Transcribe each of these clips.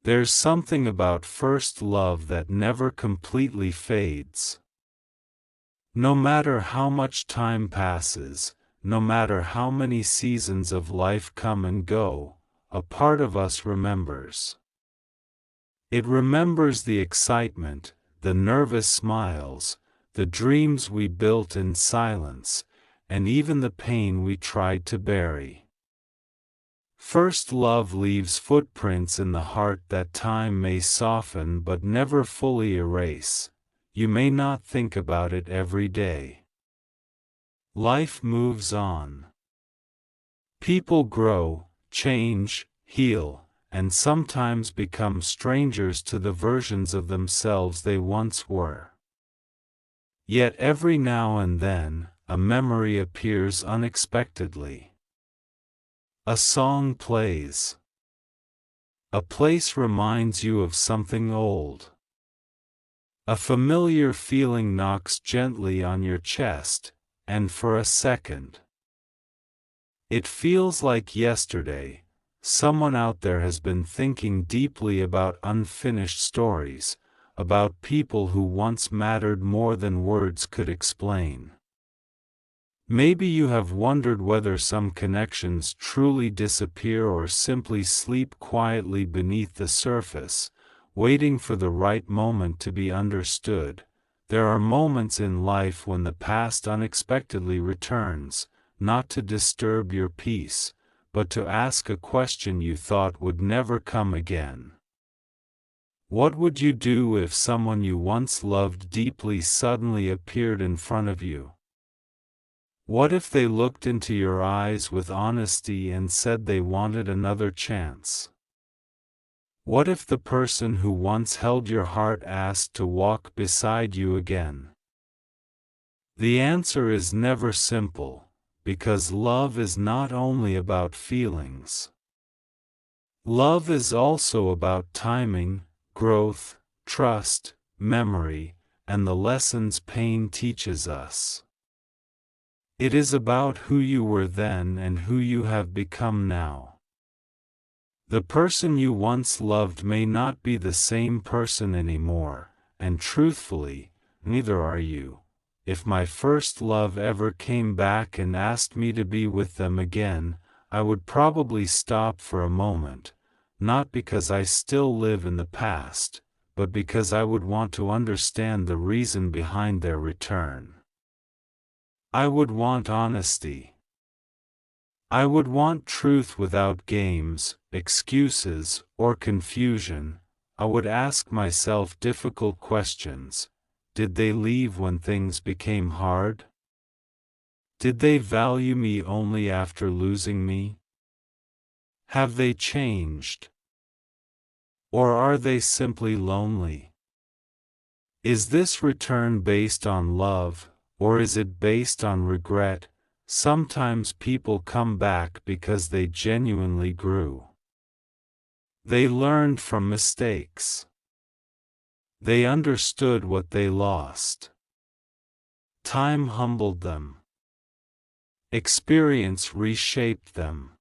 There's something about first love that never completely fades. No matter how much time passes, no matter how many seasons of life come and go, a part of us remembers. It remembers the excitement, the nervous smiles, the dreams we built in silence, and even the pain we tried to bury. First love leaves footprints in the heart that time may soften but never fully erase. You may not think about it every day. Life moves on. People grow, change, heal, and sometimes become strangers to the versions of themselves they once were. Yet every now and then, a memory appears unexpectedly. A song plays. A place reminds you of something old. A familiar feeling knocks gently on your chest, and for a second, it feels like yesterday. Someone out there has been thinking deeply about unfinished stories, about people who once mattered more than words could explain. Maybe you have wondered whether some connections truly disappear or simply sleep quietly beneath the surface, waiting for the right moment to be understood. There are moments in life when the past unexpectedly returns, not to disturb your peace, but to ask a question you thought would never come again. What would you do if someone you once loved deeply suddenly appeared in front of you? What if they looked into your eyes with honesty and said they wanted another chance? What if the person who once held your heart asked to walk beside you again? The answer is never simple, because love is not only about feelings. Love is also about timing, growth, trust, memory, and the lessons pain teaches us. It is about who you were then and who you have become now. The person you once loved may not be the same person anymore, and truthfully, neither are you. If my first love ever came back and asked me to be with them again, I would probably stop for a moment, not because I still live in the past, but because I would want to understand the reason behind their return. I would want honesty. I would want truth without games, excuses, or confusion. I would ask myself difficult questions. Did they leave when things became hard? Did they value me only after losing me? Have they changed? Or are they simply lonely? Is this return based on love, or is it based on regret? Sometimes people come back because they genuinely grew. They learned from mistakes. They understood what they lost. Time humbled them. Experience reshaped them.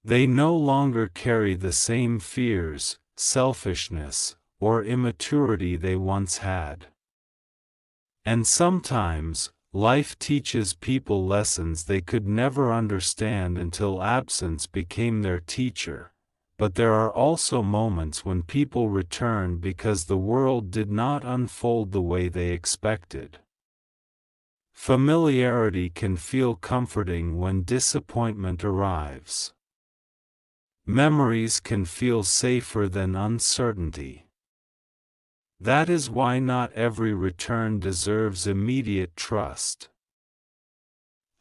They no longer carry the same fears, selfishness, or immaturity they once had. And sometimes, life teaches people lessons they could never understand until absence became their teacher. But there are also moments when people return because the world did not unfold the way they expected. Familiarity can feel comforting when disappointment arrives. Memories can feel safer than uncertainty. That is why not every return deserves immediate trust.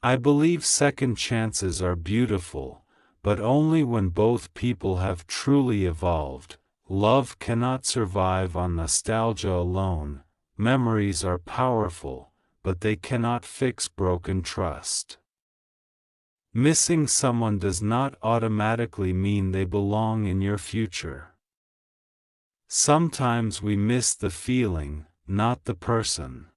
I believe second chances are beautiful, but only when both people have truly evolved. Love cannot survive on nostalgia alone. Memories are powerful, but they cannot fix broken trust. Missing someone does not automatically mean they belong in your future. Sometimes we miss the feeling, not the person.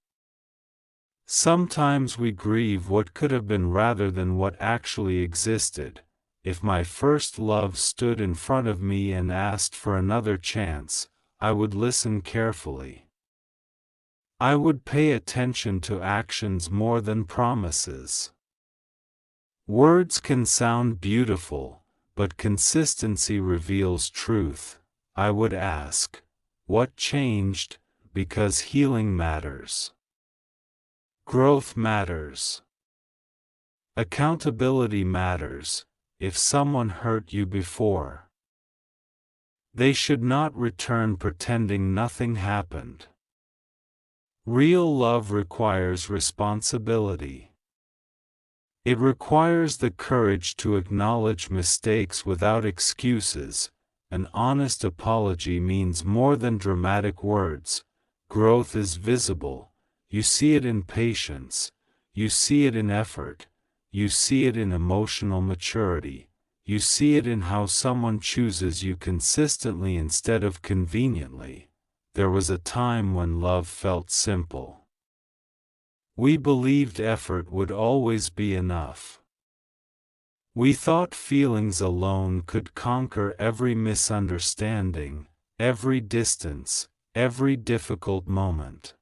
Sometimes we grieve what could have been rather than what actually existed, If my first love stood in front of me and asked for another chance, I would listen carefully. I would pay attention to actions more than promises. Words can sound beautiful, but consistency reveals truth. I would ask, what changed? Because healing matters. Growth matters. Accountability matters. If someone hurt you before, they should not return pretending nothing happened. Real love requires responsibility. It requires the courage to acknowledge mistakes without excuses. An honest apology means more than dramatic words. Growth is visible. You see it in patience. You see it in effort. You see it in emotional maturity. You see it in how someone chooses you consistently instead of conveniently. There was a time when love felt simple. We believed effort would always be enough. We thought feelings alone could conquer every misunderstanding, every distance, every difficult moment.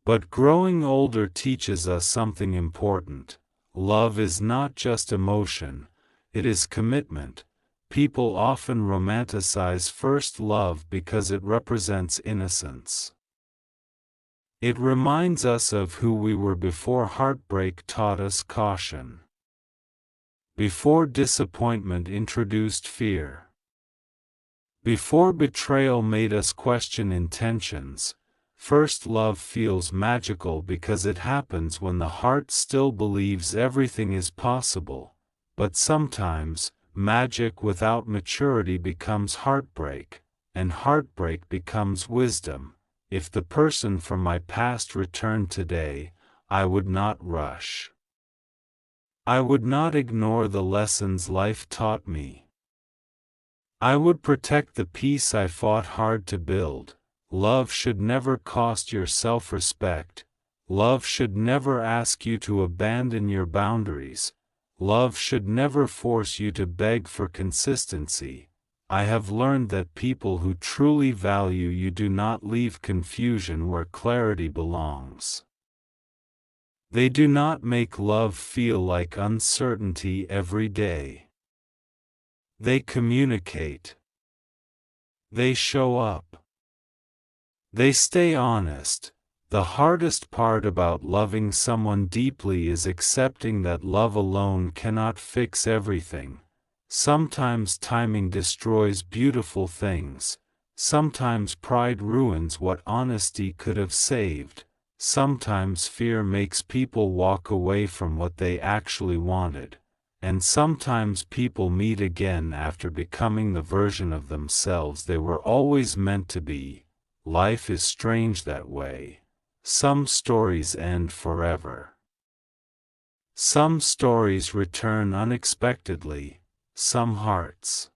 But growing older teaches us something important. Love is not just emotion, it is commitment. People often romanticize first love because it represents innocence. It reminds us of who we were before heartbreak taught us caution. Before disappointment introduced fear. Before betrayal made us question intentions. First love feels magical because it happens when the heart still believes everything is possible. But sometimes, magic without maturity becomes heartbreak, and heartbreak becomes wisdom. If the person from my past returned today, I would not rush. I would not ignore the lessons life taught me. I would protect the peace I fought hard to build. Love should never cost your self-respect. Love should never ask you to abandon your boundaries. Love should never force you to beg for consistency. I have learned that people who truly value you do not leave confusion where clarity belongs. They do not make love feel like uncertainty every day. They communicate. They show up. They stay honest. The hardest part about loving someone deeply is accepting that love alone cannot fix everything. Sometimes timing destroys beautiful things. Sometimes pride ruins what honesty could have saved. Sometimes fear makes people walk away from what they actually wanted. And sometimes people meet again after becoming the version of themselves they were always meant to be. Life is strange that way. Some stories end forever. Some stories return unexpectedly. Some hearts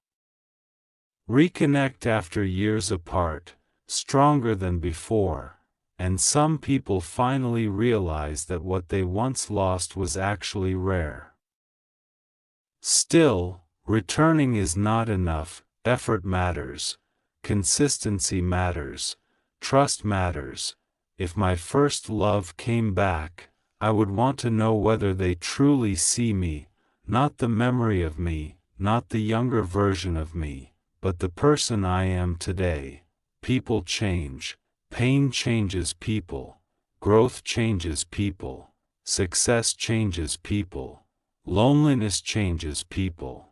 reconnect after years apart, stronger than before. And some people finally realize that what they once lost was actually rare. Still, returning is not enough. Effort matters. Consistency matters. Trust matters. If my first love came back, I would want to know whether they truly see me, not the memory of me, not the younger version of me, but the person I am today. People change. Pain changes people. Growth changes people. Success changes people. Loneliness changes people.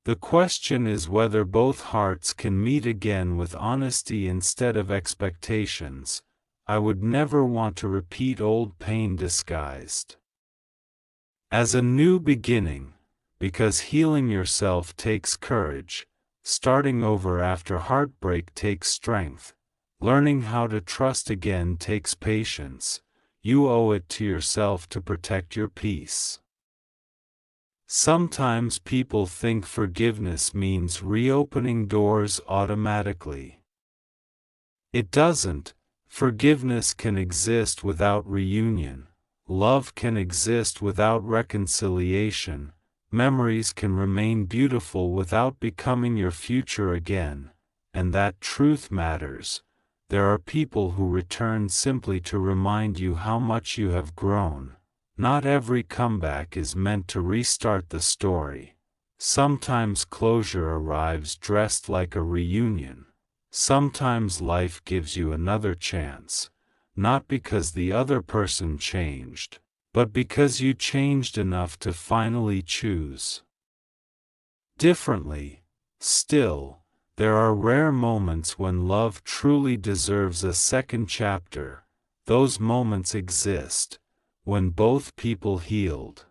The question is whether both hearts can meet again with honesty instead of expectations. I would never want to repeat old pain disguised as a new beginning, because healing yourself takes courage. Starting over after heartbreak takes strength. Learning how to trust again takes patience. You owe it to yourself to protect your peace. Sometimes people think forgiveness means reopening doors automatically. It doesn't. Forgiveness can exist without reunion. Love can exist without reconciliation. Memories can remain beautiful without becoming your future again, and that truth matters. There are people who return simply to remind you how much you have grown. Not every comeback is meant to restart the story. Sometimes closure arrives dressed like a reunion. Sometimes life gives you another chance, not because the other person changed, but because you changed enough to finally choose differently. Still, there are rare moments when love truly deserves a second chapter. Those moments exist when both people healed.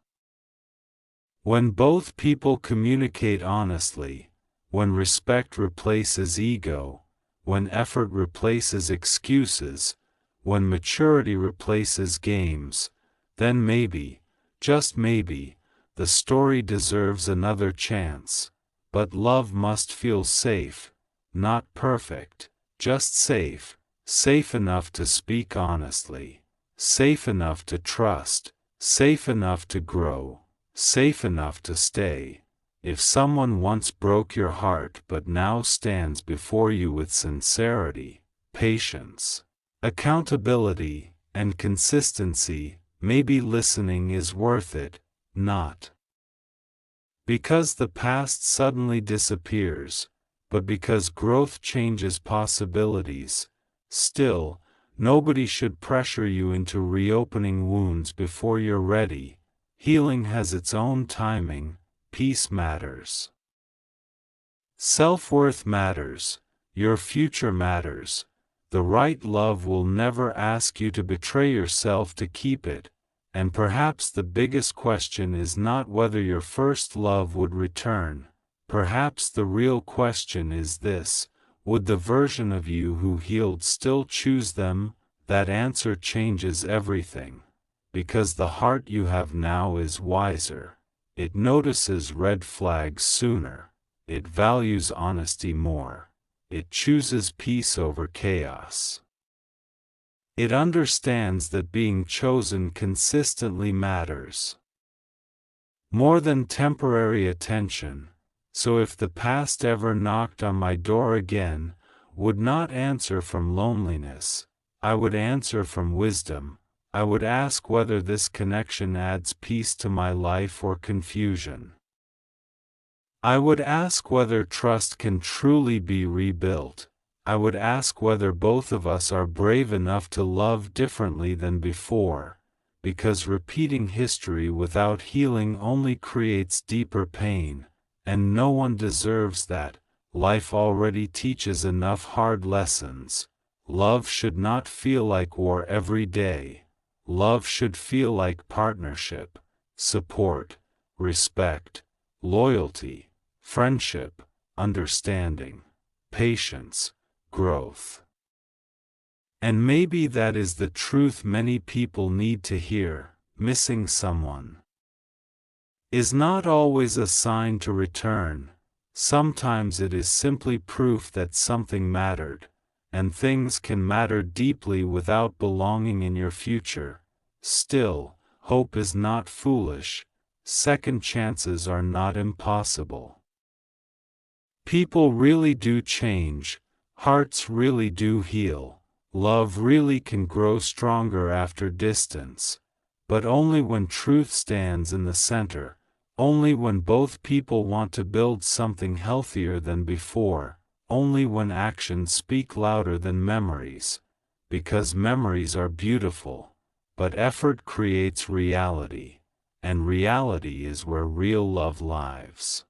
When both people communicate honestly, when respect replaces ego, when effort replaces excuses, when maturity replaces games, then maybe, just maybe, the story deserves another chance. But love must feel safe, not perfect, just safe, safe enough to speak honestly, safe enough to trust, safe enough to grow, safe enough to stay. If someone once broke your heart but now stands before you with sincerity, patience, accountability, and consistency, maybe listening is worth it, not because the past suddenly disappears, but because growth changes possibilities. Still, nobody should pressure you into reopening wounds before you're ready. Healing has its own timing. Peace matters. Self-worth matters. Your future matters. The right love will never ask you to betray yourself to keep it. And perhaps the biggest question is not whether your first love would return. Perhaps the real question is this: would the version of you who healed still choose them? That answer changes everything. Because the heart you have now is wiser. It notices red flags sooner. It values honesty more. It chooses peace over chaos. It understands that being chosen consistently matters more than temporary attention. So if the past ever knocked on my door again, would not answer from loneliness, I would answer from wisdom. I would ask whether this connection adds peace to my life or confusion. I would ask whether trust can truly be rebuilt. I would ask whether both of us are brave enough to love differently than before, because repeating history without healing only creates deeper pain, and no one deserves that. Life already teaches enough hard lessons. Love should not feel like war every day. Love should feel like partnership, support, respect, loyalty, friendship, understanding, patience, growth. And maybe that is the truth many people need to hear. Missing someone is not always a sign to return. Sometimes it is simply proof that something mattered, and things can matter deeply without belonging in your future. Still, hope is not foolish. Second chances are not impossible. People really do change. Hearts really do heal. Love really can grow stronger after distance. But only when truth stands in the center. Only when both people want to build something healthier than before. Only when actions speak louder than memories. Because memories are beautiful. But effort creates reality. And reality is where real love lives.